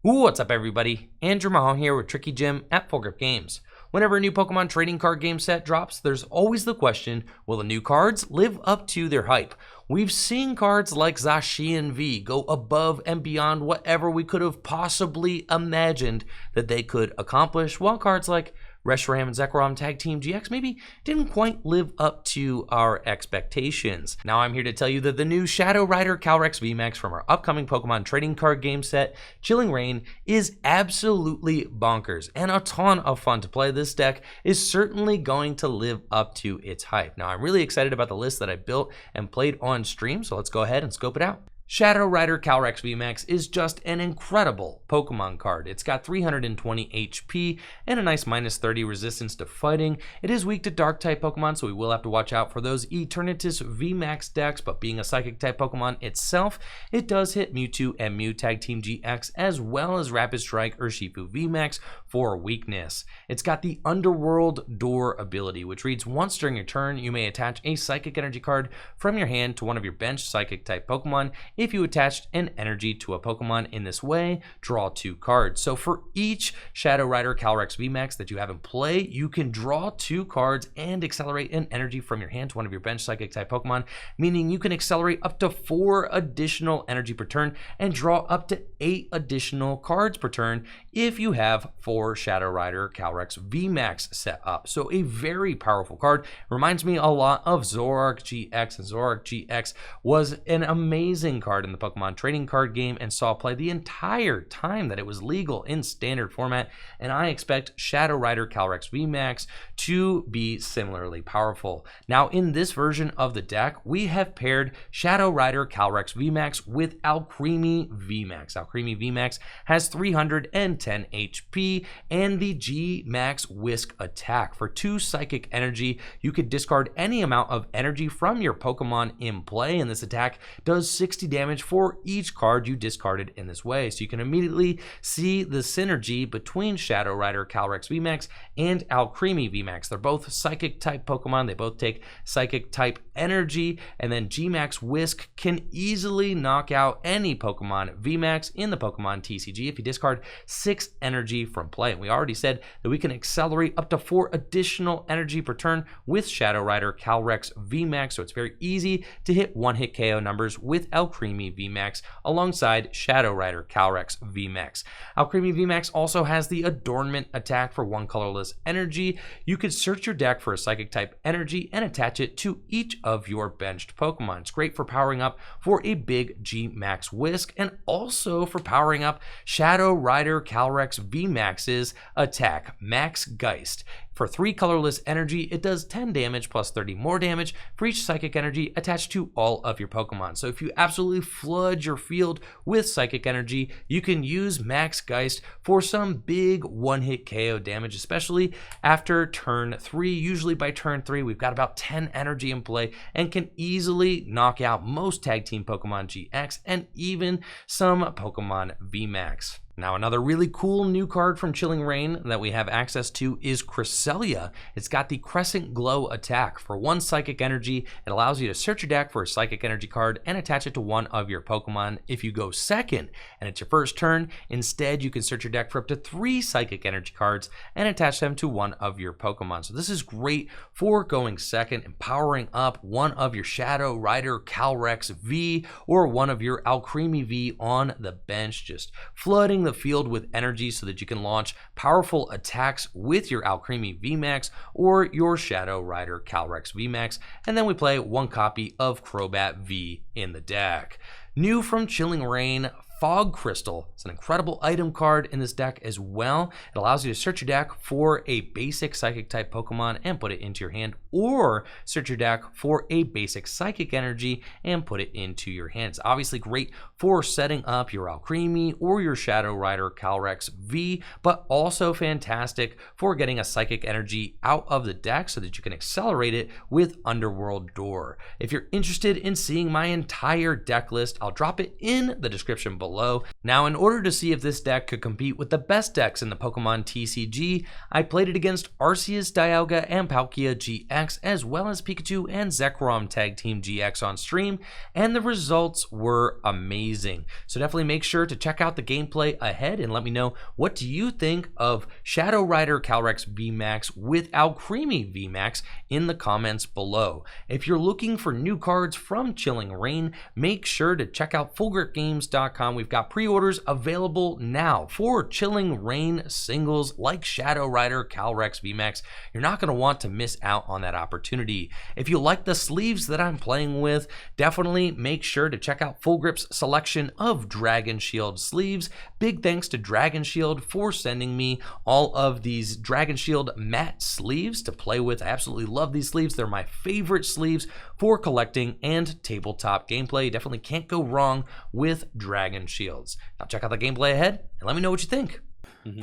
What's up, everybody? Andrew Mahone here with Tricky Jim at Full Grip Games. Whenever a new Pokemon trading card game set drops, there's always the question, will the new cards live up to their hype? We've seen cards like Zacian V go above and beyond whatever we could have possibly imagined that they could accomplish, while cards like Reshiram and Zekrom Tag Team GX maybe didn't quite live up to our expectations. Now I'm here to tell you that the new Shadow Rider Calyrex VMAX from our upcoming Pokemon trading card game set, Chilling Reign, is absolutely bonkers and a ton of fun to play. This deck is certainly going to live up to its hype. Now I'm really excited about the list that I built and played on stream, so let's go ahead and scope it out. Shadow Rider Calyrex VMAX is just an incredible Pokemon card. It's got 320 HP and a nice -30 resistance to fighting. It is weak to Dark-type Pokemon, so we will have to watch out for those Eternatus VMAX decks, but being a Psychic-type Pokemon itself, it does hit Mewtwo and Mew Tag Team GX, as well as Rapid Strike Urshifu VMAX for weakness. It's got the Underworld Door ability, which reads, once during your turn, you may attach a Psychic Energy card from your hand to one of your bench Psychic-type Pokemon. If you attached an energy to a Pokemon in this way, draw 2 cards. So for each Shadow Rider Calyrex VMAX that you have in play, you can draw 2 cards and accelerate an energy from your hand to one of your bench Psychic type Pokemon, meaning you can accelerate up to 4 additional energy per turn and draw up to 8 additional cards per turn if you have 4 Shadow Rider Calyrex VMAX set up. So a very powerful card. Reminds me a lot of Zoroark GX, and Zoroark GX was an amazing card in the Pokemon trading card game and saw play the entire time that it was legal in standard format, and I expect Shadow Rider Calyrex VMAX to be similarly powerful. Now in this version of the deck, we have paired Shadow Rider Calyrex VMAX with Alcremie VMAX. Alcremie VMAX has 310 HP and the G Max Whisk attack. For 2 Psychic Energy, you could discard any amount of energy from your Pokemon in play, and this attack does 60 damage for each card you discarded in this way. So you can immediately see the synergy between Shadow Rider Calyrex VMAX and Alcremie VMAX. They're both Psychic type Pokemon. They both take Psychic type energy, and then G-Max Whisk can easily knock out any Pokemon VMAX in the Pokemon TCG if you discard 6 energy from play. And we already said that we can accelerate up to 4 additional energy per turn with Shadow Rider Calyrex VMAX, so it's very easy to hit one-hit KO numbers with Alcremie VMAX alongside Shadow Rider Calyrex VMAX. Alcremie VMAX also has the Adornment attack for 1 colorless energy. You could search your deck for a Psychic type energy and attach it to each of your benched Pokemon. It's great for powering up for a big G-Max Whisk and also for powering up Shadow Rider Calyrex VMAX's attack, Max Geist. For 3 colorless energy, it does 10 damage plus 30 more damage for each Psychic Energy attached to all of your Pokemon. So if you absolutely flood your field with Psychic Energy, you can use Max Geist for some big one-hit KO damage, especially after turn 3. Usually by turn 3, we've got about 10 energy in play and can easily knock out most Tag Team Pokemon GX and even some Pokemon VMAX. Now another really cool new card from Chilling Reign that we have access to is Cresselia. It's got the Crescent Glow attack. For 1 Psychic Energy, it allows you to search your deck for a Psychic Energy card and attach it to one of your Pokemon. If you go second and it's your first turn, instead you can search your deck for up to 3 Psychic Energy cards and attach them to one of your Pokemon. So this is great for going second and powering up one of your Shadow Rider Calyrex V or one of your Alcremie V on the bench, just flooding the field with energy so that you can launch powerful attacks with your Alcremie VMAX or your Shadow Rider Calyrex VMAX, and then we play 1 copy of Crobat V in the deck. New from Chilling Reign, Fog Crystal. It's an incredible item card in this deck as well. It allows you to search your deck for a basic Psychic type Pokemon and put it into your hand, or search your deck for a basic Psychic Energy and put it into your hand. It's obviously great for setting up your Alcremie or your Shadow Rider Calyrex V, but also fantastic for getting a Psychic Energy out of the deck so that you can accelerate it with Underworld Door. If you're interested in seeing my entire deck list, I'll drop it in the description below. below. Now, in order to see if this deck could compete with the best decks in the Pokemon TCG, I played it against Arceus, Dialga, and Palkia GX, as well as Pikachu and Zekrom Tag Team GX on stream, and the results were amazing. So definitely make sure to check out the gameplay ahead and let me know, what do you think of Shadow Rider Calyrex VMAX with Alcremie VMAX in the comments below. If you're looking for new cards from Chilling Reign, make sure to check out FullGripGames.com. We've got pre-orders available now for Chilling Reign singles like Shadow Rider Calyrex VMAX. You're not going to want to miss out on that opportunity. If you like the sleeves that I'm playing with, definitely make sure to check out Full Grip's selection of Dragon Shield sleeves. Big thanks to Dragon Shield for sending me all of these Dragon Shield matte sleeves to play with. I absolutely love these sleeves. They're my favorite sleeves for collecting and tabletop gameplay. Definitely can't go wrong with Dragon Shields. Now check out the gameplay ahead and let me know what you think.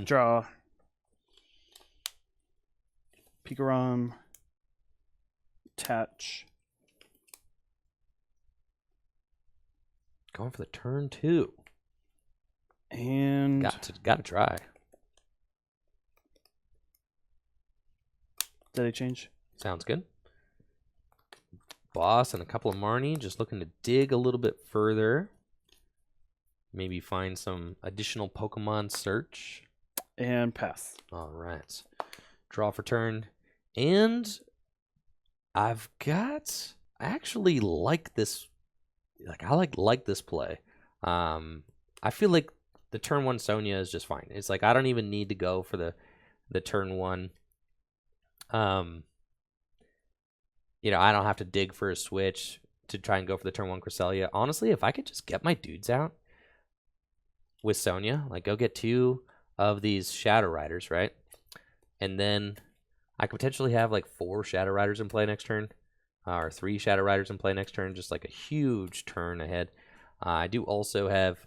Draw. Pikarom. Attach. Going for the turn 2. And got to try. Did I change? Sounds good. Boss and a couple of Marnie, just looking to dig a little bit further. Maybe find some additional Pokemon search. And pass. All right. Draw for turn. And I actually like this. I like this play. I feel like the turn 1 Sonia is just fine. It's like I don't even need to go for the turn 1. You know, I don't have to dig for a switch to try and go for the turn 1 Cresselia. Honestly, if I could just get my dudes out with Sonia, like go get 2 of these Shadow Riders, right? And then I could potentially have like 4 Shadow Riders in play next turn, or 3 Shadow Riders in play next turn, just like a huge turn ahead. I do also have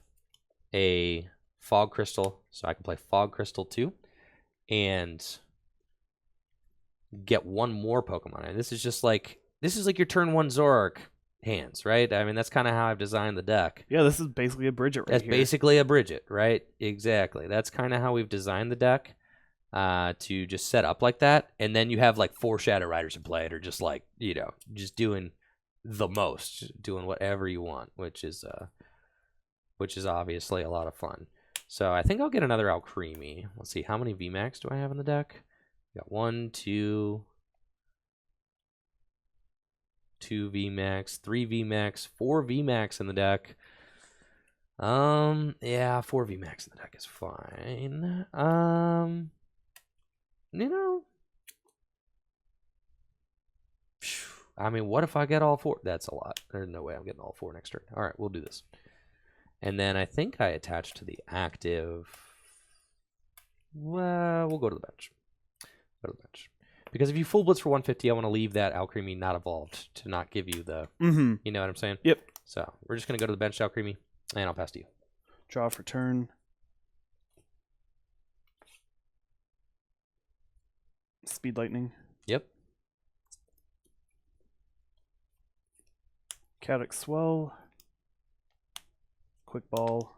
a Fog Crystal, so I can play Fog Crystal too, and get 1 more Pokemon. And this is like your turn 1 Zoroark hands, right? I mean, that's kind of how I've designed the deck. Yeah, this is basically a Bridget right That's here. basically a Bridget, right? Exactly. That's kind of how we've designed the deck, to just set up like that. And then you have like 4 Shadow Riders in play that are just like, you know, just doing the most, doing whatever you want, which is obviously a lot of fun. So I think I'll get another Alcremie. Let's see, how many VMAX do I have in the deck? Got 1, 2 VMAX, 3 VMAX, 4 VMAX in the deck. Yeah, 4 VMAX in the deck is fine. You know, I mean, what if I get all 4? That's a lot. There's no way I'm getting all 4 next turn. All right, we'll do this. And then I think I attach to the active. Well, we'll go to the bench. Because if you full blitz for 150, I want to leave that Alcremie not evolved to not give you the, you know what I'm saying? Yep. So we're just going to go to the bench, Alcremie, and I'll pass to you. Draw for turn. Speed Lightning. Yep. Chaotic Swell. Quick Ball.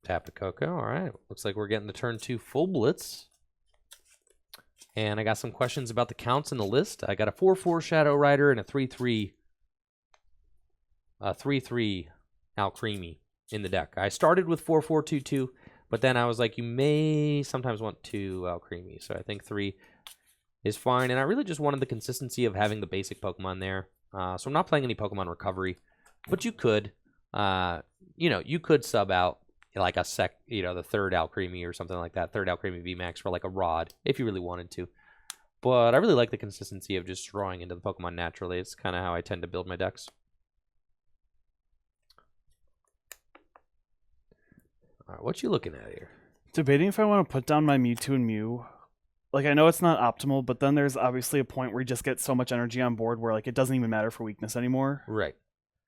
Tap to Coco. All right. Looks like we're getting the turn 2 full blitz. And I got some questions about the counts in the list. I got a 4-4 Shadow Rider and a 3-3 Alcremie in the deck. I started with 4-4-2-2, but then I was like, you may sometimes want 2 Alcremie. So I think 3 is fine. And I really just wanted the consistency of having the basic Pokemon there. So I'm not playing any Pokemon Recovery, but you could, you know, you could sub out like the 3rd Alcremie or something like that, 3rd Alcremie VMAX for like a Rod, if you really wanted to. But I really like the consistency of just drawing into the Pokemon naturally. It's kind of how I tend to build my decks. All right, what you looking at here? Debating if I want to put down my Mewtwo and Mew. Like, I know it's not optimal, but then there's obviously a point where you just get so much energy on board where like it doesn't even matter for weakness anymore. Right.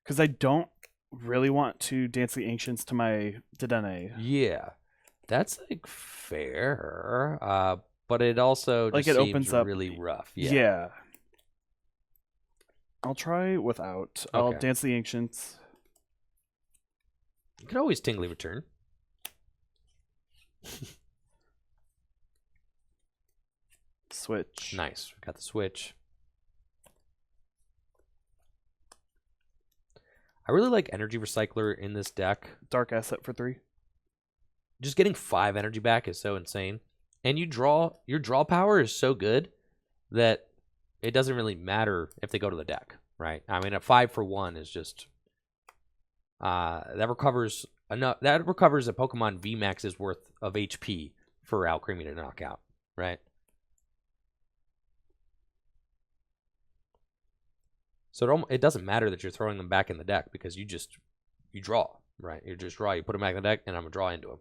Because I don't really want to dance the Ancients to my Dedenne. Yeah, that's like fair, but it also just like it seems opens up really rough. Yeah. I'll try without. I'll Okay. Dance the Ancients. You could always Tingly Return. Switch. Nice. Got the switch. I really like Energy Recycler in this deck. Dark Asset for 3. Just getting 5 energy back is so insane. And your draw power is so good that it doesn't really matter if they go to the deck, right? I mean, a 5 for 1 is just that recovers enough. That recovers a Pokemon VMAX's worth of HP for Alcremie to knock out, right? So it doesn't matter that you're throwing them back in the deck because you draw, right? You just draw. You put them back in the deck, and I'm gonna draw into them.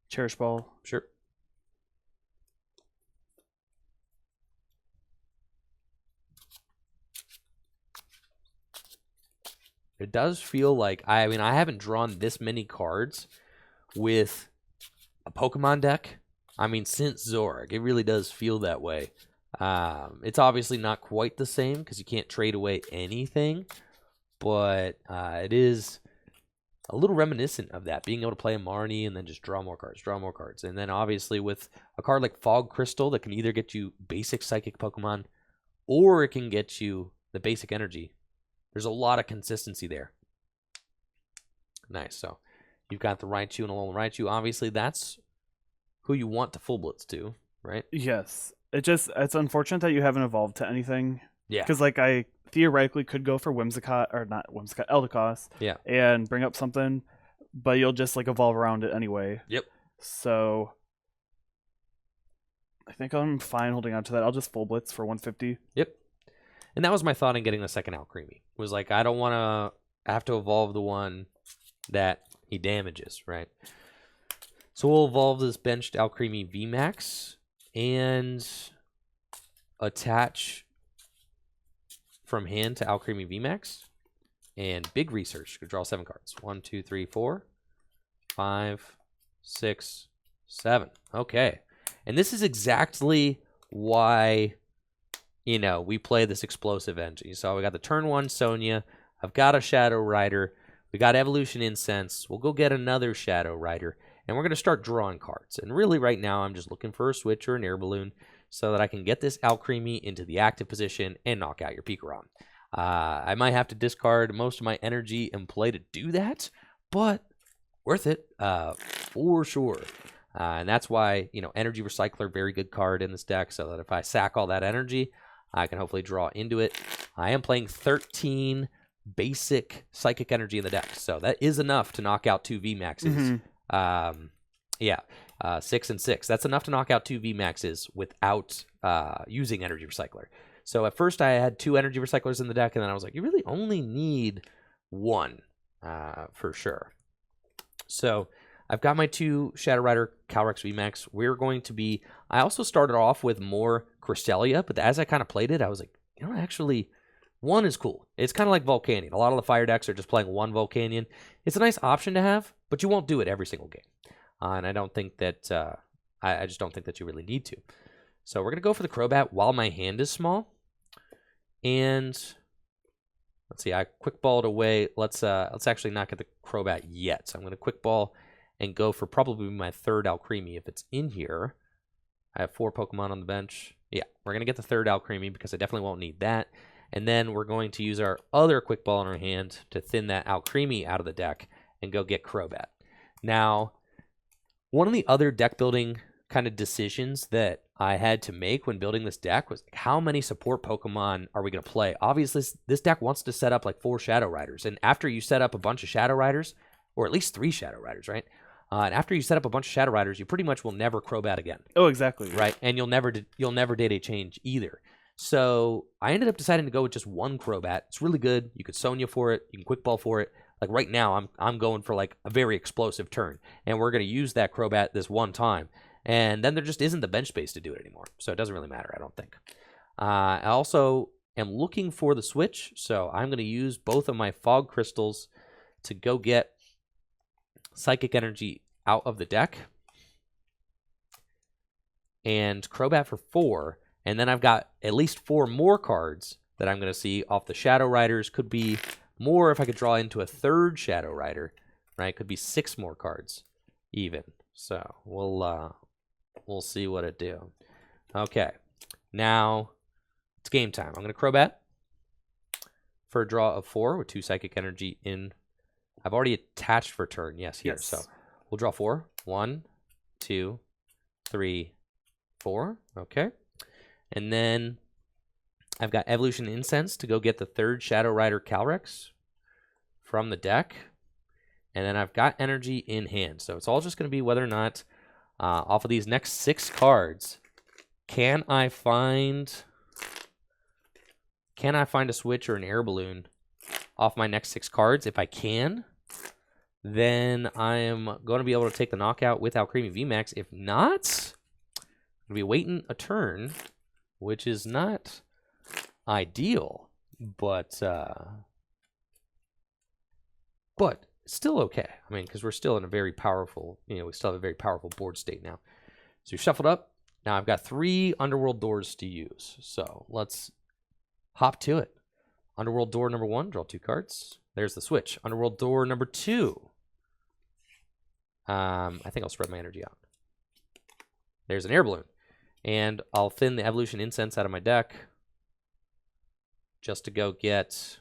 Cherish Ball. Sure. It does feel like, I mean, I haven't drawn this many cards with a Pokemon deck. I mean, since Zorg, it really does feel that way. It's obviously not quite the same because you can't trade away anything, but it is a little reminiscent of that, being able to play a Marnie and then just draw more cards. And then obviously with a card like Fog Crystal that can either get you basic Psychic Pokemon or it can get you the basic energy. There's a lot of consistency there. Nice. So you've got the Raichu and Alolan Raichu. Obviously, that's who you want to full blitz to, right? Yes. It's unfortunate that you haven't evolved to anything. Yeah. Because like I theoretically could go for Whimsicott, or not Whimsicott, Eldegoss. Yeah. And bring up something, but you'll just like evolve around it anyway. Yep. So I think I'm fine holding on to that. I'll just full blitz for 150. Yep. And that was my thought in getting the second Alcremie. Was like, I don't want to have to evolve the one that he damages, right? So we'll evolve this benched Alcremie VMAX and attach from hand to Alcremie VMAX. And big research. Could draw 7 cards. 1, 2, 3, 4, 5, 6, 7. Okay. And this is exactly why, you know, we play this explosive engine. So we got the turn 1 Sonia. I've got a Shadow Rider. We got Evolution Incense. We'll go get another Shadow Rider. And we're going to start drawing cards. And really right now I'm just looking for a switch or an air balloon so that I can get this Alcremie into the active position and knock out your Pikarom. I might have to discard most of my energy and play to do that, but worth it for sure. And that's why, you know, Energy Recycler, very good card in this deck, so that if I sack all that energy, I can hopefully draw into it. I am playing 13 basic Psychic Energy in the deck, so that is enough to knock out 2 VMAXs. 6 and 6. That's enough to knock out 2 VMAXs without using Energy Recycler. So at first I had 2 Energy Recyclers in the deck, and then I was like, you really only need 1 for sure. So I've got my 2 Shadow Rider Calyrex VMAX. We're going to be... I also started off with more Cresselia, but as I kind of played it, I was like, you know, actually, 1 is cool. It's kind of like Volcanion. A lot of the fire decks are just playing 1 Volcanion. It's a nice option to have, but you won't do it every single game. And I don't think that... I just don't think that you really need to. So we're going to go for the Crobat while my hand is small. And let's see, I quick balled away. Let's actually not get the Crobat yet. So I'm going to quick ball and go for probably my 3rd Alcremie if it's in here. I have 4 Pokemon on the bench. Yeah, we're going to get the 3rd Alcremie because I definitely won't need that. And then we're going to use our other quick ball in our hand to thin that Alcremie out of the deck and go get Crobat. Now, one of the other deck building kind of decisions that I had to make when building this deck was, like, how many support Pokemon are we going to play? Obviously, this deck wants to set up like 4 Shadow Riders. And after you set up a bunch of Shadow Riders, or at least 3 Shadow Riders, right? And after you set up a bunch of Shadow Riders, you pretty much will never Crobat again. Oh, exactly. Right? And you'll never data change either. So I ended up deciding to go with just 1 Crobat. It's really good. You could Sonia for it. You can Quick Ball for it. Like right now, I'm going for like a very explosive turn. And we're going to use that Crobat this one time. And then there just isn't the bench space to do it anymore. So it doesn't really matter, I don't think. I also am looking for the switch. So I'm going to use both of my Fog Crystals to go get Psychic Energy out of the deck. And Crobat for 4. And then I've got at least 4 more cards that I'm going to see off the Shadow Riders. Could be more if I could draw into a 3rd Shadow Rider, right? Could be 6 more cards even. So we'll see what it do. Okay, now it's game time. I'm going to Crobat for a draw of 4 with 2 Psychic Energy in. I've already attached for turn. Yes, here. Yes. So we'll draw 4. 1, 2, 3, 4. Okay. And then I've got Evolution Incense to go get the 3rd Shadow Rider Calyrex from the deck. And then I've got energy in hand. So it's all just going to be whether or not, off of these next 6 cards, can I find a switch or an air balloon off my next 6 cards? If I can, then I am going to be able to take the knockout with Alcremie VMAX. If not, I'm going to be waiting a turn, which is not ideal, but still okay. I mean, because we're still in a very powerful, we still have a very powerful board state now. So you shuffled up. Now I've got 3 Underworld doors to use. So let's hop to it. Underworld door number 1, draw 2 cards. There's the switch. Underworld door number 2. I think I'll spread my energy out. There's an air balloon. And I'll thin the Evolution Incense out of my deck just to go get,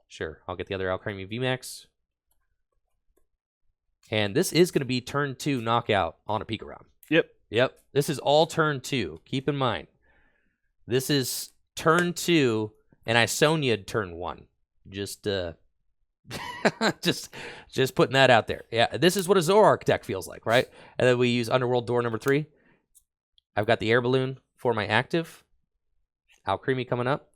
sure, I'll get the other Alcremie VMAX. And this is going to be turn 2 knockout on a Pika round. Yep. This is all turn 2. Keep in mind. This is turn 2, and I Sonia'd turn 1. Just just putting that out there. Yeah, this is what a Zoroark deck feels like, right? And then we use Underworld door number 3. I've got the air balloon for my active. Alcremie coming up.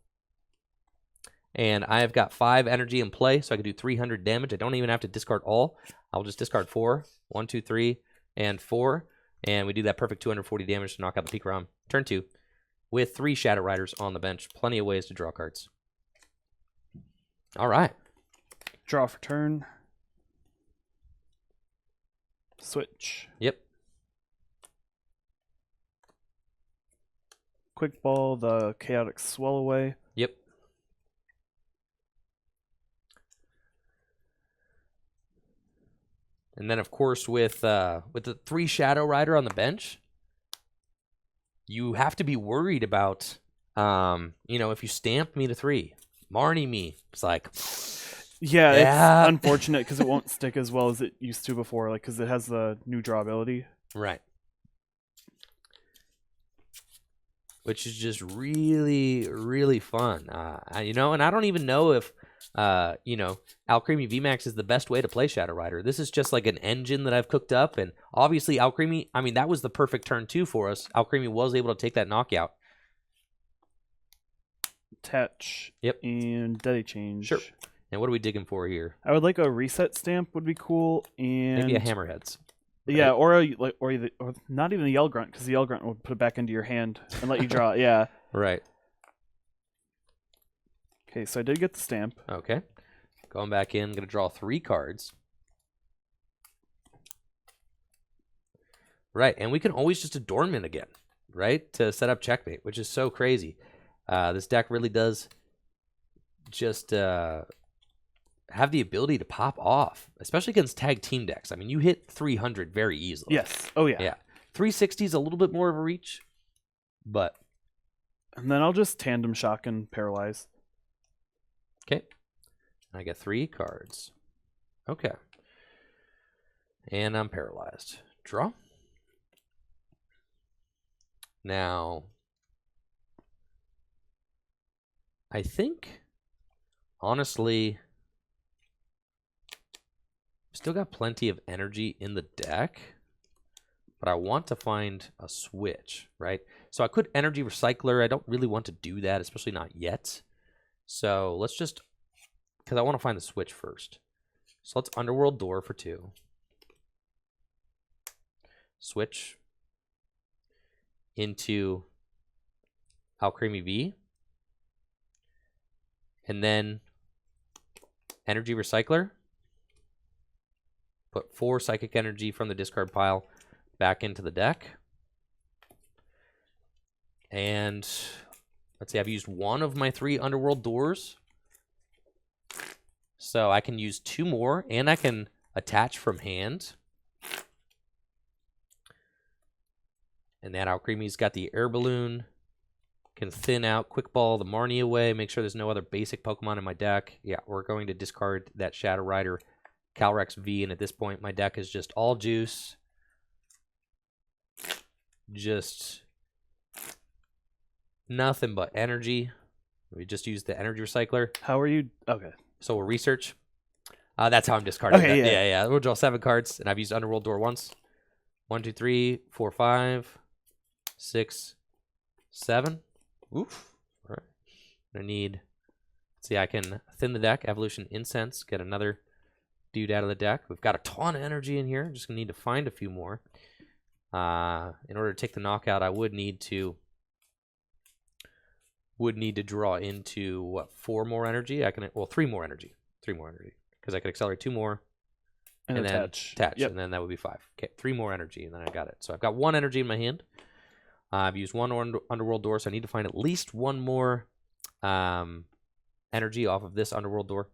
And I have got 5 energy in play, so I can do 300 damage. I don't even have to discard all. I'll just discard 4. 1, 2, 3, and 4. And we do that perfect 240 damage to knock out the Pika round. Turn 2. With 3 Shadow Riders on the bench. Plenty of ways to draw cards. All right. Draw for turn. Switch. Yep. Quick ball the Chaotic Swell away. Yep. And then, of course, with the 3 Shadow Rider on the bench, you have to be worried about, if you stamp me to 3, Marnie me. It's like, yeah. It's unfortunate because it won't stick as well as it used to before, like because it has the new draw ability. Right. Which is just really, really fun. And I don't even know if, Alcremie VMAX is the best way to play Shadow Rider. This is just like an engine that I've cooked up. And obviously Alcremie, that was the perfect turn 2 for us. Alcremie was able to take that knockout. Attach. Yep. And Daddy change. Sure. And what are we digging for here? I would like a reset stamp would be cool. And maybe a Hammerheads. Yeah, or not even a Yell Grunt, because the Yell Grunt would put it back into your hand and let you draw. Yeah. Right. Okay, so I did get the stamp. Okay. Going back in, going to draw 3 cards. Right, and we can always just Adornment again, right, to set up checkmate, which is so crazy. This deck really does just have the ability to pop off, especially against tag team decks. You hit 300 very easily. Yes. Oh, yeah. Yeah. 360 is a little bit more of a reach, but... And then I'll just Tandem Shock and Paralyze. Okay. I get 3 cards. Okay. And I'm paralyzed. Draw. Now, I think, honestly, still got plenty of energy in the deck, but I want to find a switch, right? So I could Energy Recycler. I don't really want to do that, especially not yet. So let's just, because I want to find the switch first. So let's Underworld Door for 2. Switch into Alcremie V. And then Energy Recycler. Put 4 Psychic Energy from the discard pile back into the deck. And let's see, I've used one of my 3 Underworld doors. So I can use 2 more, and I can attach from hand. And that Alcremie's got the air balloon. Can thin out, quick ball the Marnie away, make sure there's no other basic Pokemon in my deck. Yeah, we're going to discard that Shadow Rider Calyrex V, and at this point my deck is just all juice. Just nothing but energy. We just used the energy recycler. How are you? Okay. So we'll research. That's how I'm discarding Okay, that. yeah. Yeah. We'll draw 7 cards, and I've used Underworld Door once. 1, 2, 3, 4, 5, 6, 7. Oof. All right. I need. Let's see, I can thin the deck. Evolution Incense. Get another dude out of the deck. We've got a ton of energy in here. I'm just gonna need to find a few more. In order to take the knockout, I would need to draw into what, 4 more energy. I can 3 more energy. 3 more energy because I could accelerate 2 more. And then attach. Yep. And then that would be 5. Okay, 3 more energy, and then I got it. So I've got 1 energy in my hand. I've used 1 Underworld Door, so I need to find at least 1 more energy off of this Underworld Door.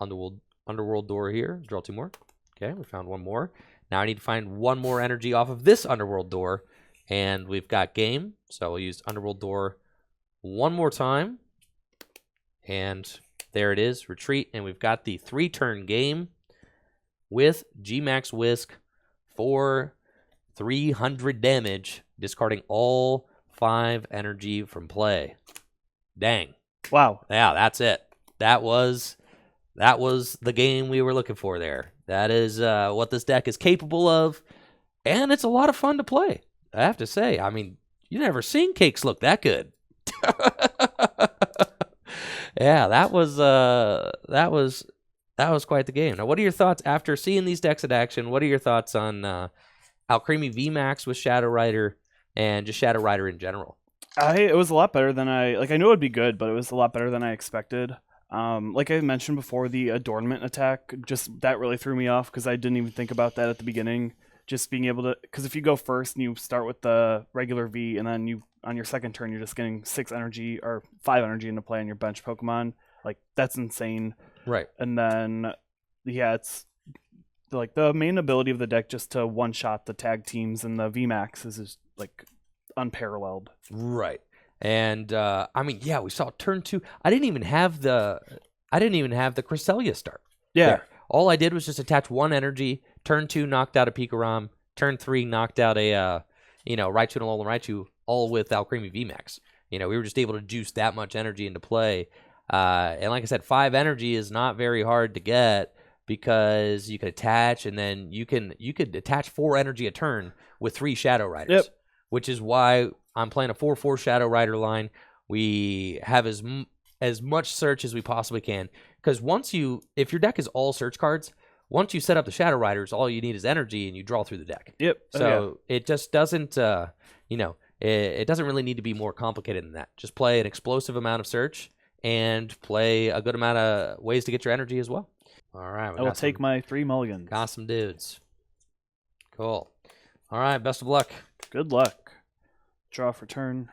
Underworld Door here. Draw 2 more. Okay, we found 1 more. Now I need to find 1 more energy off of this Underworld Door, and we've got game. So we'll use Underworld Door 1 more time, and there it is, retreat, and we've got the 3-turn game with G-Max Whisk for 300 damage, discarding all 5 energy from play. Dang. Wow. Yeah, that's it. That was the game we were looking for there. That is what this deck is capable of, and it's a lot of fun to play. I have to say, I mean, you've never seen cakes look that good. Yeah, that was quite the game. Now, what are your thoughts after seeing these decks in action? What are your thoughts on Alcremie VMAX with Shadow Rider and just Shadow Rider in general? It was a lot better than I knew it would be good, but it was a lot better than I expected. Like I mentioned before, the adornment attack, just that really threw me off because I didn't even think about that at the beginning. Just being able to, because if you go first and you start with the regular V, and then on your second turn you're just getting 6 energy or 5 energy into play on your bench Pokemon, like that's insane. Right. And then yeah, it's like the main ability of the deck just to one-shot the tag teams, and the VMAX is just like unparalleled. Right. And I mean, yeah, we saw turn 2. I didn't even have the Cresselia start. Yeah. There. All I did was just attach 1 energy. Turn 2 knocked out a Pikarom. Turn 3 knocked out a Raichu and Alolan Raichu, all with Alcremie VMAX. We were just able to juice that much energy into play. And like I said, 5 energy is not very hard to get because you could attach, and then you could attach 4 energy a turn with 3 Shadow Riders. Yep. Which is why I'm playing a 4/4 Shadow Rider line. We have as much search as we possibly can, because if your deck is all search cards, once you set up the Shadow Riders, all you need is energy, and you draw through the deck. Yep. So it just doesn't, it doesn't really need to be more complicated than that. Just play an explosive amount of search and play a good amount of ways to get your energy as well. All right. I will take my 3 mulligans. Got some dudes. Cool. All right. Best of luck. Good luck. Draw for turn.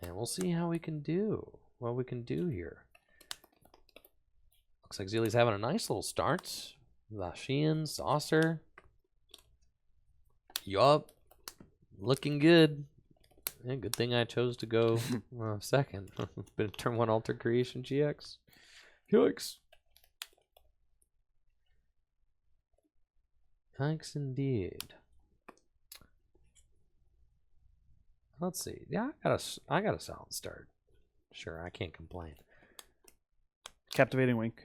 And we'll see how we can do. What we can do here. Looks like Zeely's having a nice little start. Lashian, Saucer. Yup. Looking good. Yeah, good thing I chose to go second. Been a turn 1 Alter Creation GX. Yikes. Yikes indeed. Let's see. Yeah, I got a solid start. Sure, I can't complain. Captivating Wink.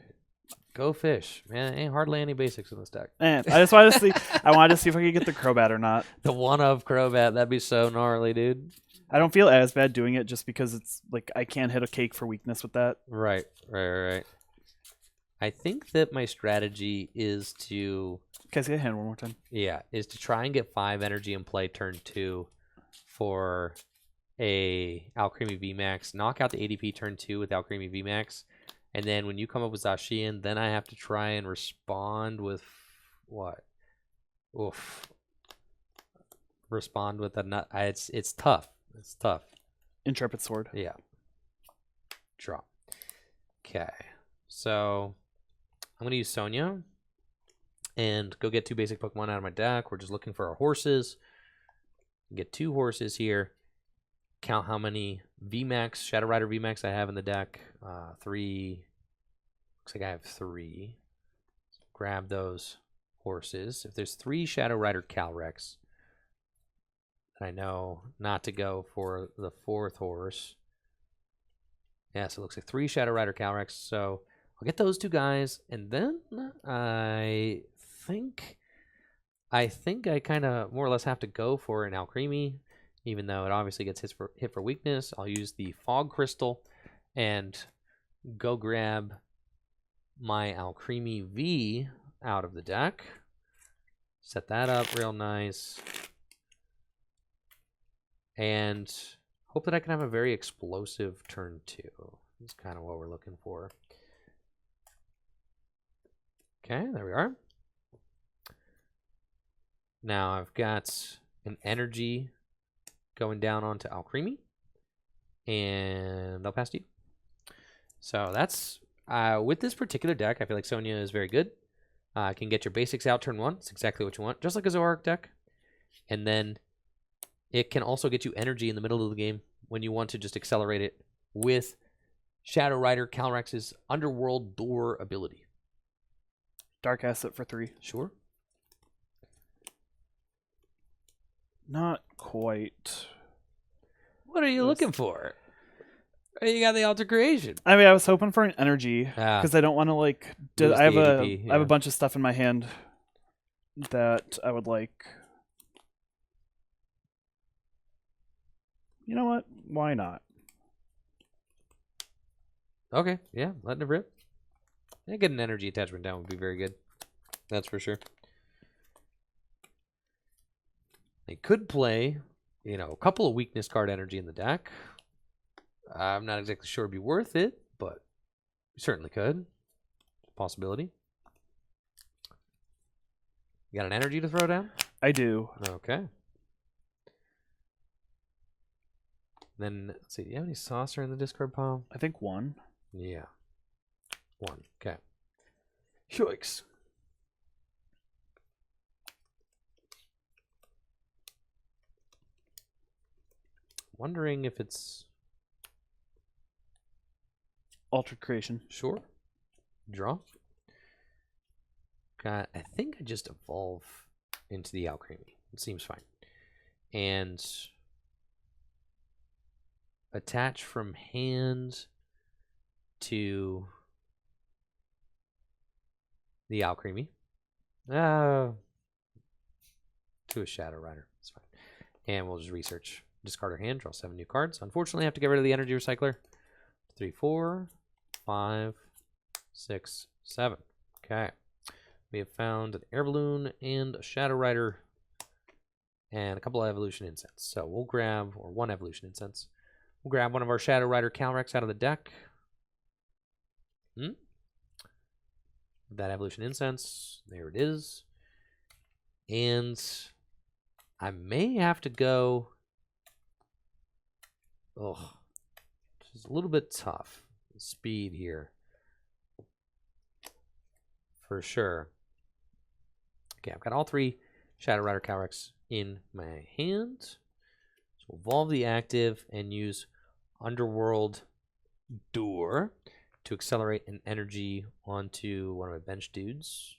Go fish, man. Ain't hardly any basics in this deck. Man, I just wanted to see. I wanted to see if I could get the Crobat or not. The one of Crobat, that'd be so gnarly, dude. I don't feel as bad doing it just because it's like I can't hit a cake for weakness with that. Right. I think that my strategy is to. Can I see a hand one more time? Yeah, is to try and get 5 energy in play turn 2 for a Alcremie VMAX. Knock out the ADP turn 2 with Alcremie VMAX, And then when you come up with Zacian, then I have to try and respond with what? Oof. Respond with a nut. It's tough. It's tough. Intrepid Sword. Yeah. Draw. Okay. So I'm going to use Sonia and go get 2 basic Pokemon out of my deck. We're just looking for our horses. Get 2 horses here. Count how many VMAX, Shadow Rider VMAX I have in the deck. 3. Looks like I have 3. Grab those horses. If there's 3 Shadow Rider Calyrex, then I know not to go for the 4th horse. Yeah, so it looks like 3 Shadow Rider Calyrex. So I'll get those 2 guys, and then I think I kind of more or less have to go for an Alcremie, even though it obviously gets hit for weakness. I'll use the Fog Crystal and go grab my Alcremie V out of the deck. Set that up real nice. And hope that I can have a very explosive turn 2. That's kind of what we're looking for. Okay, there we are. Now I've got an energy going down onto Alcremie, and I'll pass to you. So that's, with this particular deck, I feel like Sonia is very good. Can get your basics out turn 1. It's exactly what you want, just like a Zoroark deck. And then it can also get you energy in the middle of the game when you want to just accelerate it with Shadow Rider Calyrex's Underworld Door ability. Dark Asset for 3. Sure. Not quite. What are you looking for? You got the Alter Creation. I mean, I was hoping for an energy because I don't want to like. I have ADP, I have a bunch of stuff in my hand that I would like. You know what? Why not? Okay, yeah, letting it rip. Yeah, get an energy attachment down would be very good. That's for sure. They could play, you know, a couple of weakness card energy in the deck. I'm not exactly sure it'd be worth it, but you certainly could. Possibility. You got an energy to throw down? I do. Okay. Then, let's see, do you have any Saucer in the discard pile? I think 1. Yeah. 1. Okay. Yikes. Wondering if it's Altered Creation. Sure. Draw. I think I just evolve into the Alcremie. It seems fine. And attach from hand to the Alcremie. To a Shadow Rider. That's fine. And we'll just research. Discard our hand, draw 7 new cards. Unfortunately, I have to get rid of the energy recycler. 3, 4, 5, 6, 7. Okay. We have found an air balloon and a Shadow Rider and a couple of Evolution Incense. So we'll grab, or 1 Evolution Incense. We'll grab one of our Shadow Rider Calyrex out of the deck. That Evolution Incense. There it is. And I may have to go. Oh, it's a little bit tough. Speed here. For sure. Okay, I've got all 3 Shadow Rider Calyrex in my hand. So evolve the active and use Underworld Door to accelerate an energy onto one of my bench dudes.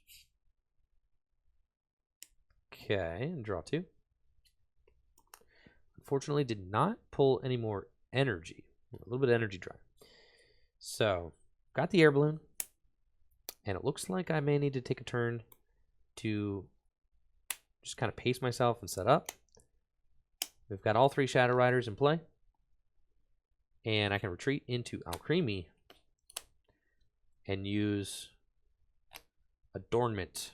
Okay, and draw 2. Unfortunately, did not pull any more energy. A little bit of energy dry. So, got the air balloon. And it looks like I may need to take a turn to just kind of pace myself and set up. We've got all 3 Shadow Riders in play. And I can retreat into Alcremie and use Adornment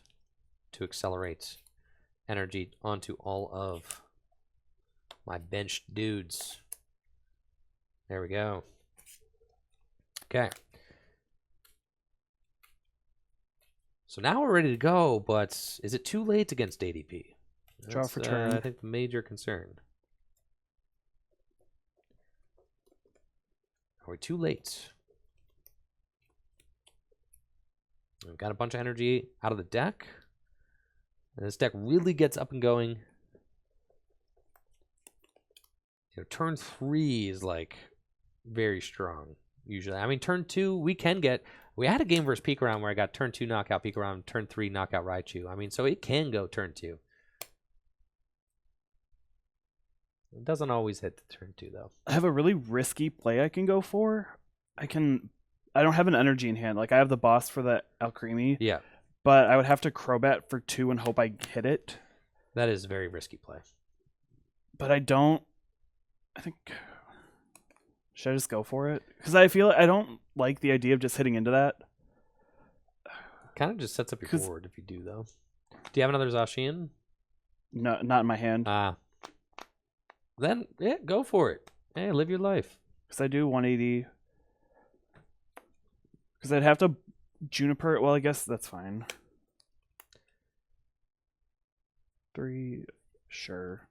to accelerate energy onto all of my benched dudes. There we go. Okay. So now we're ready to go, but is it too late against ADP? Draw for turn. I think the major concern. Are we too late? We've got a bunch of energy out of the deck. And this deck really gets up and going. You know, turn 3 is like very strong usually. I mean, turn 2 we can get. We had a game versus Peek Around where I got turn 2 knockout Peek Around, turn 3 knockout Raichu. I mean, so it can go turn 2. It doesn't always hit the turn 2 though. I have a really risky play I can go for. I don't have an energy in hand. Like, I have the boss for the Alcremie. Yeah. But I would have to Crobat for 2 and hope I hit it. That is a very risky play. But I think... Should I just go for it? Because I feel I don't like the idea of just hitting into that. Kind of just sets up your board if you do, though. Do you have another Zacian? No, not in my hand. Then, yeah, go for it. Hey, live your life. Because I do 180. Because I'd have to Juniper. Well, I guess that's fine. 3, sure.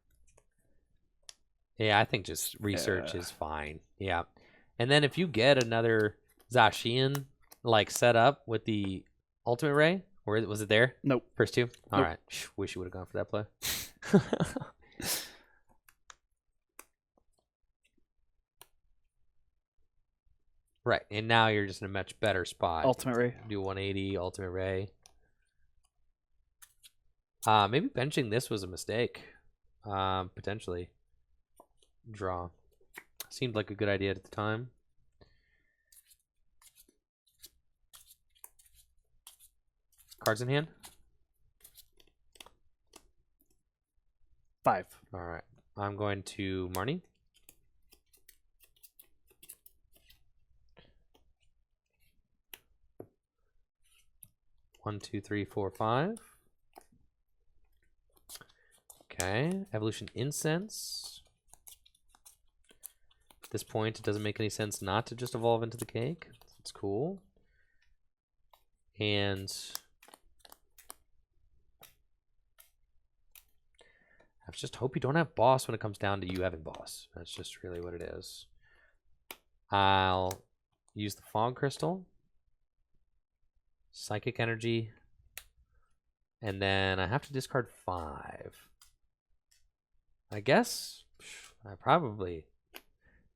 Yeah, I think just research is fine. Yeah. And then if you get another Zacian, like, set up with the Ultimate Ray, or was it there? Nope. First 2? All nope. right. Wish you would have gone for that play. Right. And now you're just in a much better spot. Ultimate Ray. Do 180, Ultimate Ray. Maybe benching this was a mistake. Potentially. Draw. Seemed like a good idea at the time. Cards in hand? 5. All right. I'm going to Marnie. One, two, three, four, 5. Okay. Evolution Incense. At this point, it doesn't make any sense not to just evolve into the cake. It's cool. And I just hope you don't have boss when it comes down to you having boss. That's just really what it is. I'll use the Fog Crystal. Psychic Energy. And then I have to discard 5. I guess I probably...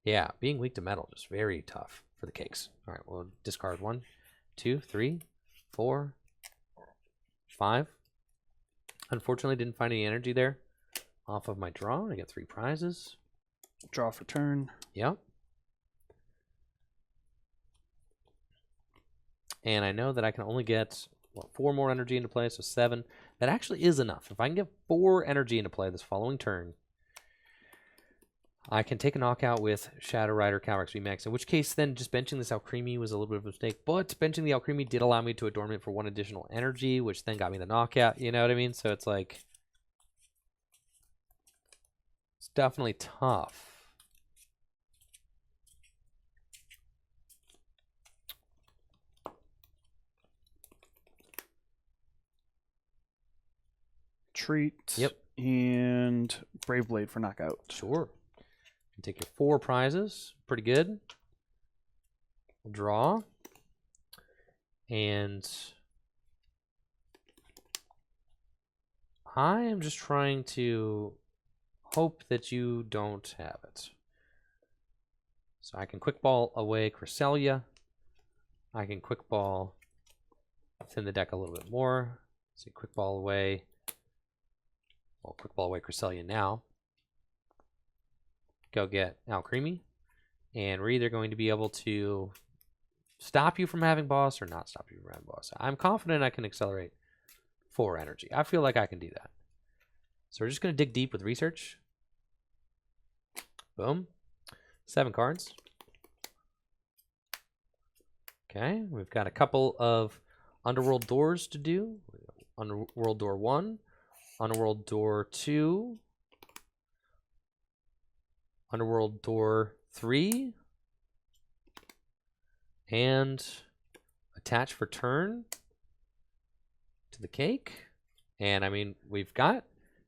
Yeah, being weak to metal is very tough for the cakes. All right, we'll discard 1, 2, 3, 4, 5. Unfortunately, didn't find any energy there. Off of my draw, I get 3 prizes. Draw for turn. Yep. And I know that I can only get 4 more energy into play, so 7. That actually is enough. If I can get 4 energy into play this following turn, I can take a knockout with Shadow Rider Calyrex VMAX, in which case then just benching this Alcremie was a little bit of a mistake, but benching the Alcremie did allow me to adornment for 1 additional energy, which then got me the knockout, you know what I mean? So it's like, it's definitely tough. Treat. Yep. And Brave Blade for knockout. Sure. You take your 4 prizes. Pretty good. We'll draw. And I am just trying to hope that you don't have it. So I can quick ball away Cresselia. I can quick ball thin the deck a little bit more. So quick ball away. Well, quick ball away Cresselia now. Go get Alcremie. And we're either going to be able to stop you from having boss or not stop you from having boss. I'm confident I can accelerate 4 energy. I feel like I can do that. So we're just going to dig deep with research. Boom. 7 cards. Okay, we've got a couple of Underworld doors to do. Underworld door 1, Underworld door 2, Underworld door 3, and attach for turn. to the cake. And, I mean, we've got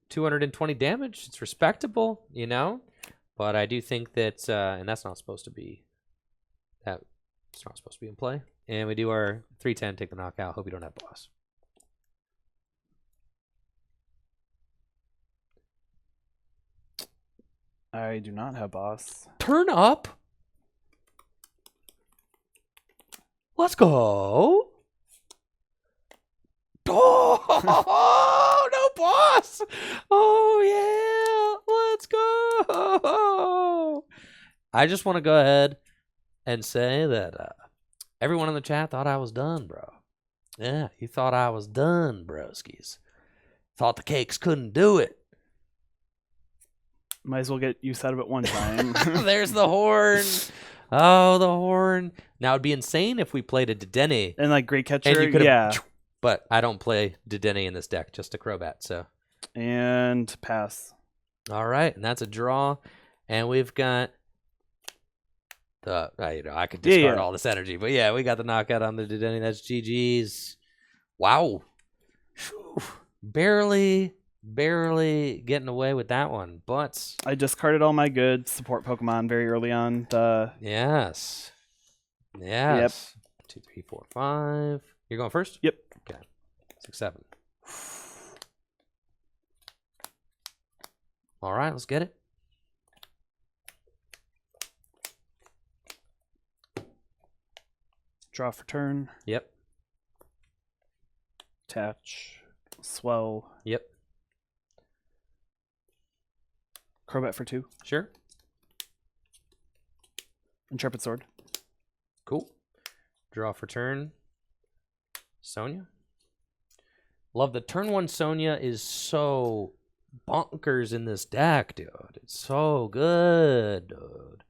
220 damage. It's respectable, you know? But I do think that, and that's not supposed to be, it's not supposed to be in play. And we do our 310, take the knockout. Hope you don't have boss. I do not have boss. Turn up. Let's go. Oh, no boss. Oh, yeah. Let's go. I just want to go ahead and say that everyone in the chat thought I was done, bro. Yeah, you thought I was done, broskies. Thought the cakes couldn't do it. Might as well get use out of it one time. There's the horn. Oh, the horn. Now, it'd be insane if we played a Dedenne. And like Great Catcher, And you could've- yeah. But I don't play Dedenne in this deck, just a Crobat, so. And pass. All right, and that's a draw. And we've got the, I could discard all this energy. But yeah, we got the knockout on the Dedenne. That's GG's. Wow. Whew. Barely getting away with that one. But I discarded all my good support Pokemon very early on. yes. 2, 3, 4, 5. You're going first? Yep. Okay. 6, 7. All right, let's get it. Draw for turn. Yep. Attach. Swell. Yep. Crobat for 2. Sure. Intrepid Sword. Cool. Draw for turn. Sonia. Love the turn 1 Sonia is so bonkers in this deck, dude. It's so good, dude.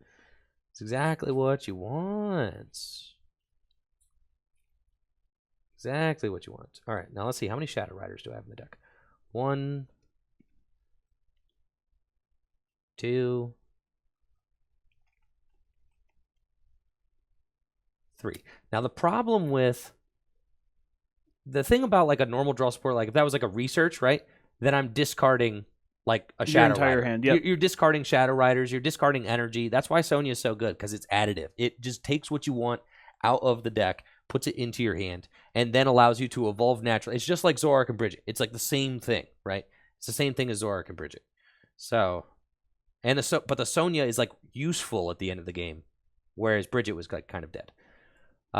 It's exactly what you want. Exactly what you want. All right, now let's see. How many Shadow Riders do I have in the deck? 1, 2, 3. Now the problem with the thing about like a normal draw support, like if that was like a research, right? Then I'm discarding like a Shadow entire Rider. hand, yep. You're discarding Shadow Riders. You're discarding energy. That's why Sonya is so good, because it's additive. It just takes what you want out of the deck, puts it into your hand, and then allows you to evolve naturally. It's just like Zoroark and Bridget. It's like the same thing, right? It's the same thing as Zoroark and Bridget. So, and but the Sonya is like useful at the end of the game, whereas Bridget was like kind of dead.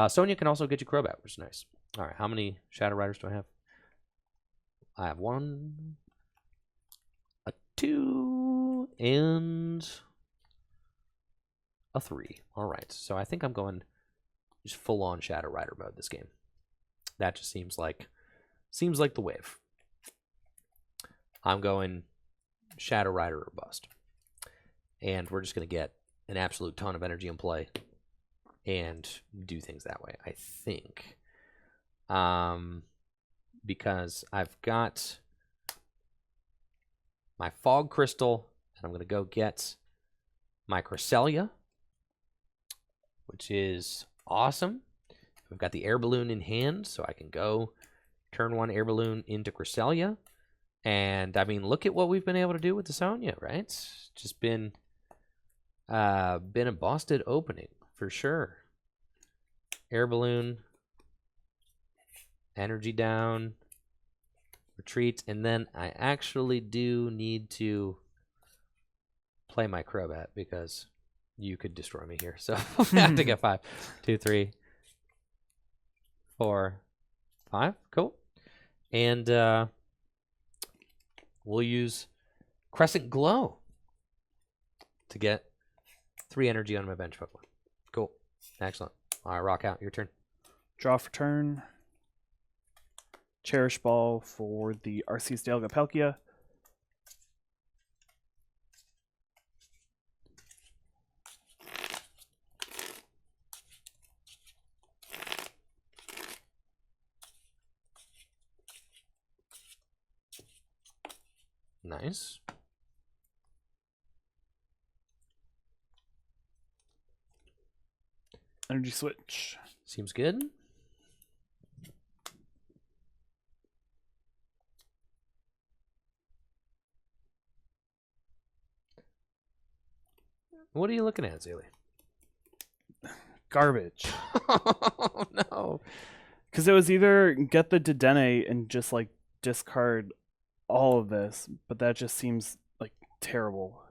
Sonya can also get you Crobat, which is nice. All right, how many Shadow Riders do I have? I have 1, a 2, and a 3. All right, so I think I'm going just full-on Shadow Rider mode this game. That just seems like the wave. I'm going Shadow Rider or bust, and we're just going to get an absolute ton of energy in play and do things that way, I think. Because I've got my Fog Crystal, and I'm going to go get my Cresselia, which is awesome. I've got the Air Balloon in hand, so I can go turn 1 Air Balloon into Cresselia. And, I mean, look at what we've been able to do with the Sonya, right? It's just been a busted opening, for sure. Air Balloon, energy down, retreat, and then I actually do need to play my Crobat because you could destroy me here. So I have to get 5. 2, 3, 4, 5. Cool. And we'll use Crescent Glow to get 3 energy on my bench Pokemon. Cool. Excellent. All right, rock out. Your turn. Draw for turn. Cherish Ball for the Arceus Dialga Palkia. Nice. Energy Switch. Seems good. What are you looking at, Zealy? Garbage. Oh, no. Because it was either get the Dedenne and just like discard all of this, but that just seems like terrible.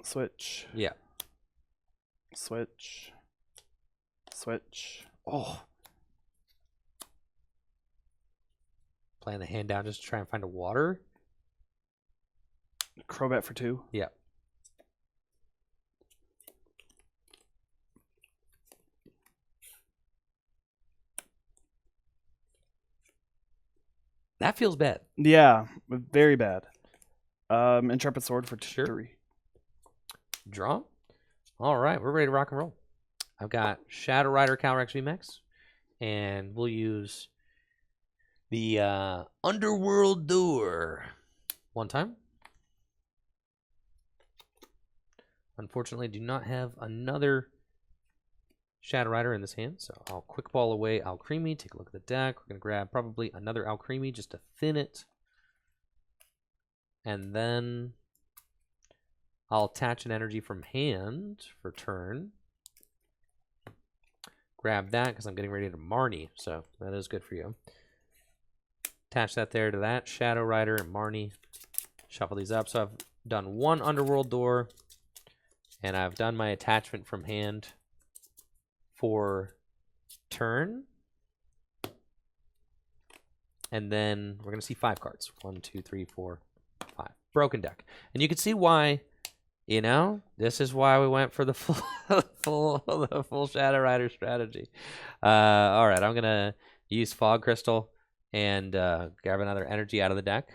Switch. Yeah. Switch. Switch. Oh. Playing the hand down just to try and find a water. Crobat for 2. Yeah. That feels bad. Yeah, very bad. Intrepid Sword for Sure. 3. Draw. All right, we're ready to rock and roll. I've got Shadow Rider Calyrex VMAX, and we'll use the Underworld Door one time. Unfortunately, do not have another Shadow Rider in this hand, so I'll quick ball away Alcremie. Take a look at the deck. We're going to grab probably another Alcremie just to thin it. And then I'll attach an energy from hand for turn. Grab that because I'm getting ready to Marnie, so that is good for you. Attach that there to that. Shadow Rider and Marnie. Shuffle these up. So I've done one Underworld Door, and I've done my attachment from hand for turn. And then we're going to see 5 cards. 1, 2, 3, 4, 5. Broken deck. And you can see why, you know, this is why we went for the full Shadow Rider strategy. All right, I'm going to use Fog Crystal and grab another energy out of the deck.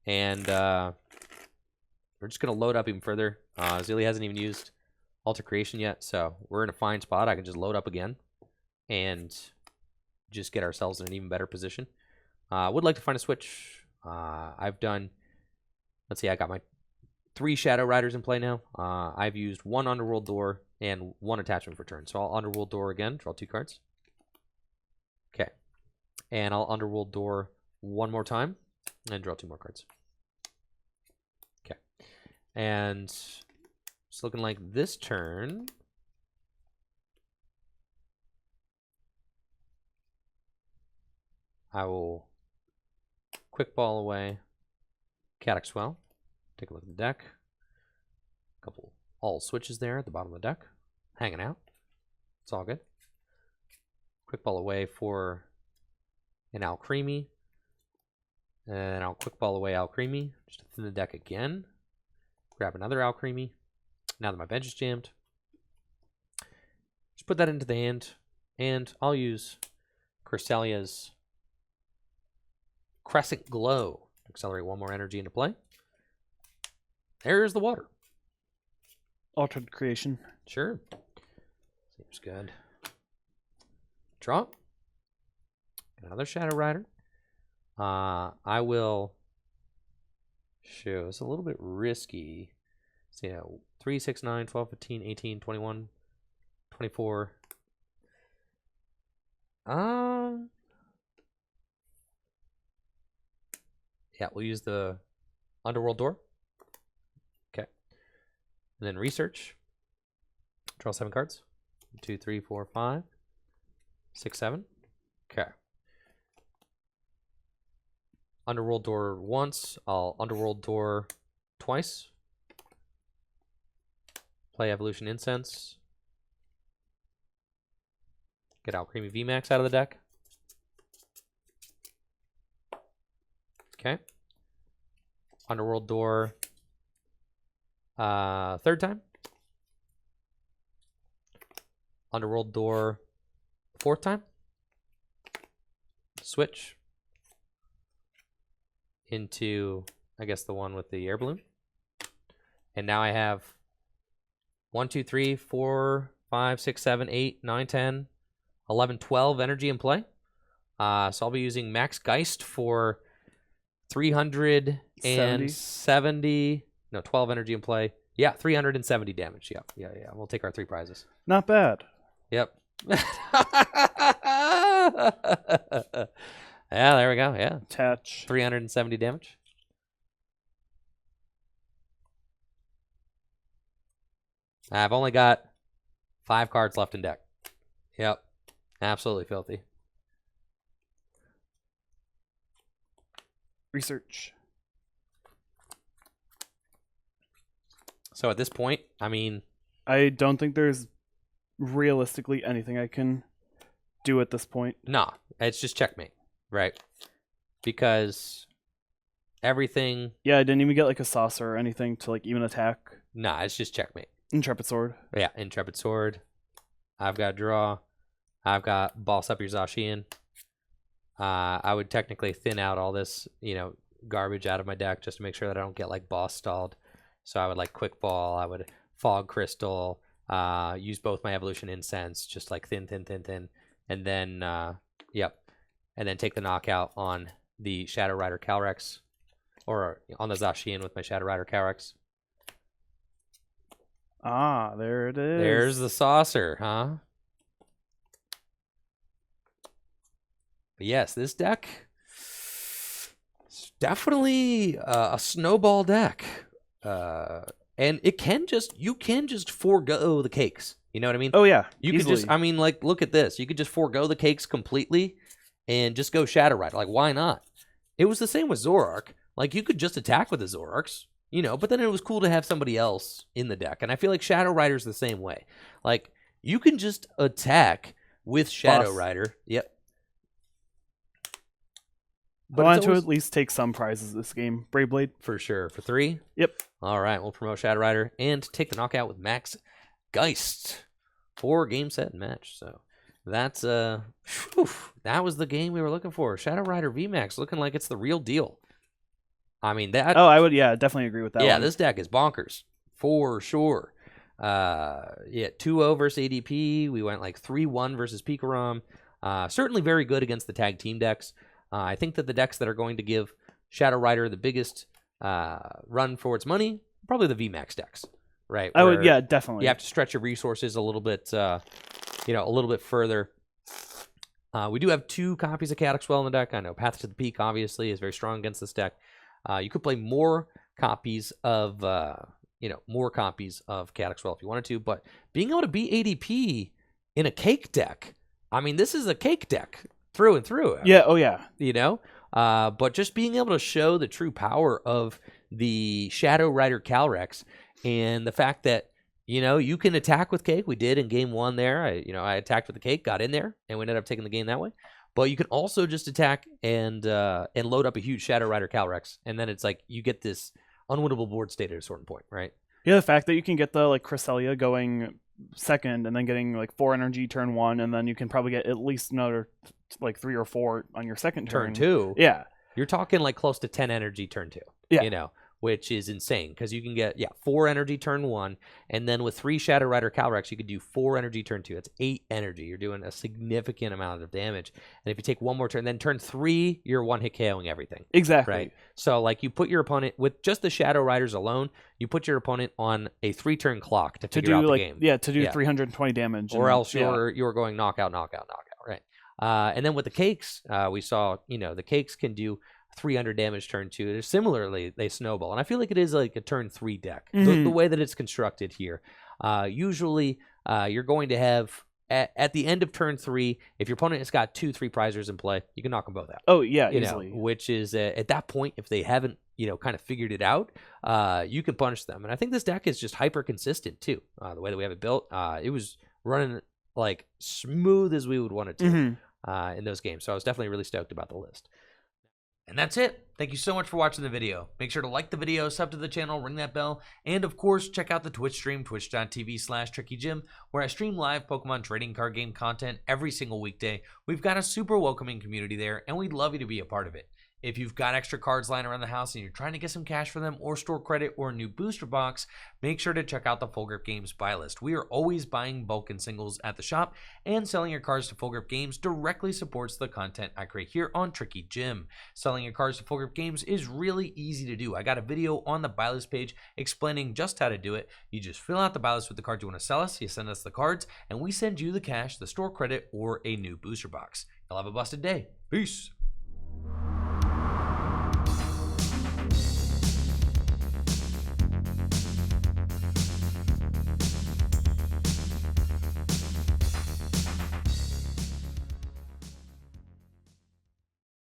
And we're just going to load up even further. Zealy hasn't even used Alter Creation yet, so we're in a fine spot. I can just load up again and just get ourselves in an even better position. Would like to find a switch. I've done, let's see, I got my 3 Shadow Riders in play now. I've used 1 Underworld Door and 1 attachment for turn. So I'll Underworld Door again, draw 2 cards. Okay. And I'll Underworld Door 1 more time and draw 2 more cards. Okay. And it's looking like this turn I will quick ball away Chaotic Swell. Take a look at the deck. A couple all switches there at the bottom of the deck. Hanging out. It's all good. Quick ball away for an Alcremie. And I'll quick ball away Alcremie. Just to thin the deck again. Grab another Alcremie. Now that my bench is jammed. Just put that into the hand. And I'll use Cresselia's Crescent Glow. Accelerate 1 more energy into play. There's the water. Altered Creation. Sure. Seems good. Draw. Another Shadow Rider. I will show. It's a little bit risky. So, yeah, 3, 6, 9, 12, 15, 18, 21, 24. Yeah, we'll use the Underworld Door. Okay. And then research. Draw 7 cards. 1, 2, 3, 4, 5, 6, 7. Okay. Underworld Door once. I'll Underworld Door twice. Play Evolution Incense. Get Alcremie VMAX out of the deck. Okay. Underworld Door 3rd time. Underworld Door 4th time. Switch into, I guess, the one with the air balloon. And now I have 1, 2, 3, 4, 5, 6, 7, 8, 9, 10, 11, 12 energy in play. So I'll be using Max Geist for 370. No, 12 energy in play. Yeah, 370 damage. Yeah. We'll take our 3 prizes. Not bad. Yep. Yeah, there we go. Yeah. Attach. 370 damage. I've only got 5 cards left in deck. Yep. Absolutely filthy. Research. So at this point, I mean, I don't think there's realistically anything I can do at this point. nah, it's just checkmate, right? Because everything, Yeah, I didn't even get like a saucer or anything to like even attack. nah, it's just checkmate. Intrepid Sword. Yeah, Intrepid Sword. I've got draw. I've got boss up your Zacian. I would technically thin out all this, garbage out of my deck just to make sure that I don't get like boss stalled. So I would like quick ball. I would fog crystal. Use both my evolution incense, just like thin, and then yep, and then take the knockout on the Shadow Rider Calyrex, or on the Zacian with my Shadow Rider Calyrex. Ah, there it is. There's the saucer, huh? But yes, this deck is definitely a snowball deck. And you can just forego the cakes. You know what I mean? Oh yeah, You easily. could just, I mean, like, look at this. You could just forego the cakes completely and just go Shadow Rider. Like, why not? It was the same with Zoroark. Like, you could just attack with the Zoroarks, but then it was cool to have somebody else in the deck. And I feel like Shadow Rider's the same way. Like, you can just attack with Shadow Rider. Yep. I wanted to at least take some prizes this game. Brave Blade. For sure. For 3? Yep. All right, we'll promote Shadow Rider and take the knockout with Max Geist for game, set, and match. So that's that was the game we were looking for. Shadow Rider VMAX looking like it's the real deal. I mean that. Oh, I would definitely agree with that. Yeah, one. this deck is bonkers for sure. 2-0 versus ADP. We went like 3-1 versus Pikarom. Certainly very good against the tag team decks. I think that the decks that are going to give Shadow Rider the biggest run for its money, probably the VMAX decks, right? I would, definitely. You have to stretch your resources a little bit, a little bit further. We do have 2 copies of Chaotic Swell in the deck. I know Path to the Peak, obviously, is very strong against this deck. You could play more copies of, Chaotic Swell if you wanted to, but being able to beat ADP in a cake deck, I mean, this is a cake deck through and through. Yeah, oh yeah. But just being able to show the true power of the Shadow Rider Calyrex and the fact that, you can attack with cake. We did in game 1 there. I attacked with the cake, got in there, and we ended up taking the game that way. But you can also just attack and load up a huge Shadow Rider Calyrex, and then it's like you get this unwinnable board state at a certain point, right? Yeah, the fact that you can get the like Cresselia going second and then getting like 4 energy turn 1, and then you can probably get at least another like 3 or 4 on your second turn. Turn 2. Yeah. You're talking like close to 10 energy turn 2. Yeah. Which is insane because you can get 4 energy turn 1, and then with 3 Shadow Rider Calyrex you could do 4 energy turn 2. That's 8 energy. You're doing a significant amount of damage, and if you take one more turn, then turn 3 you're one hit KOing everything. Exactly. Right. So like you put your opponent with just the Shadow Riders alone, you put your opponent on a 3-turn clock to figure out the game. Yeah, to do 320 damage, or else you're going knockout, right? And then with the cakes, we saw the cakes can do 300 damage turn 2. Similarly, they snowball, and I feel like it is like a turn 3 deck. The way that it's constructed here, usually you're going to have at the end of turn 3, if your opponent has got 2-3 prizers in play, you can knock them both out. Oh yeah, easily. Which is at that point, if they haven't kind of figured it out, you can punish them. And I think this deck is just hyper consistent too. The way that we have it built, it was running like smooth as we would want it to in those games. So I was definitely really stoked about the list. And that's it. Thank you so much for watching the video. Make sure to like the video, sub to the channel, ring that bell, and of course, check out the Twitch stream, twitch.tv/TrickyJim, where I stream live Pokemon trading card game content every single weekday. We've got a super welcoming community there, and we'd love you to be a part of it. If you've got extra cards lying around the house and you're trying to get some cash for them or store credit or a new booster box, make sure to check out the Full Grip Games buy list. We are always buying bulk and singles at the shop, and selling your cards to Full Grip Games directly supports the content I create here on Tricky Jim. Selling your cards to Full Grip Games is really easy to do. I got a video on the buy list page explaining just how to do it. You just fill out the buy list with the cards you want to sell us, you send us the cards, and we send you the cash, the store credit, or a new booster box. You'll have a busted day. Peace.